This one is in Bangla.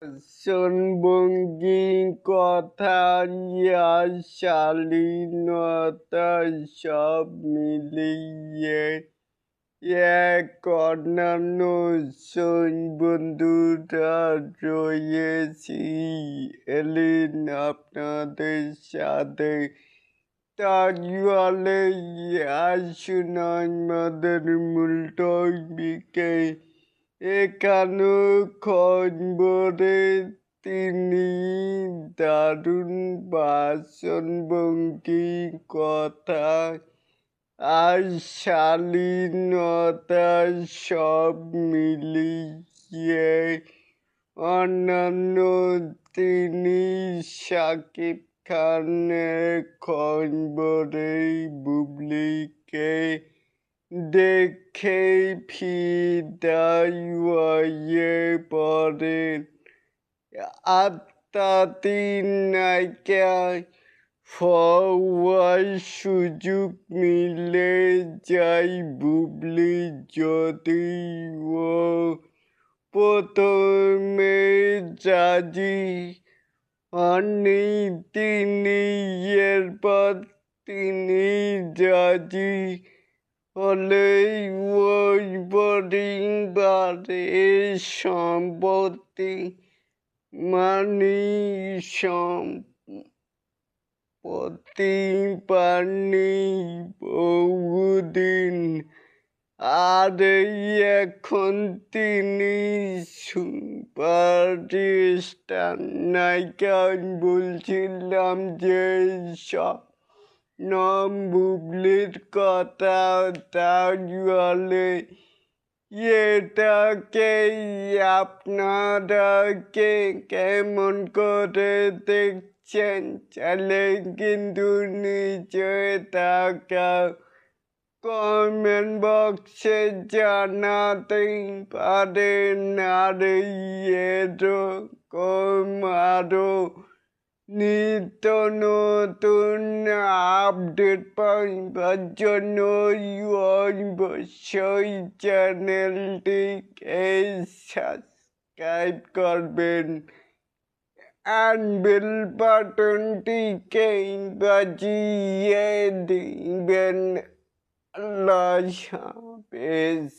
বাচনভঙ্গি, কথা, ইয়া, শালীনতা সব মিলিয়ে এক অন্যান্য বন্ধুরা রয়েছি এলিন আপনাদের সাথে। তাহলে আসুন আমাদের মূল টপিকে। এখানে খবরে তিনি দারুণ বাচনভঙ্গি, কথা আর শালীনতা সব মিলিয়ে অন্যান্য তিনি শাকিব খানের খবরে বুবলিকে দেখে ফিদা হয়ে পড়েন। তিন নায়িকা হওয়ার সুযোগ মিলে যায় বুবলি যদিও প্রথমে রাজি হননি তিনি, এরপর তিনি রাজি হলেই ওই পরিবারের সম্পত্তি সম্পত্তি পাননি বহুদিন। আর এখন তিনি সুপারস্টার নায়িকা। বলছিলাম যে নাম বুবলির কথা, তাহলে এটাকে আপনারা কেমন করে দেখছেন? চাইলে কিন্তু নিচে থাকা কমেন্ট বক্সে জানাতেই পারেন। আর এরকম আরো নিত্য নতুন আপডেট পাওয়ার জন্য অবশ্যই চ্যানেলটিকে সাবস্ক্রাইব করবেন আর বেল বাটনটিকে বাজিয়ে দিবেন। আল্লাহ হাফেজ।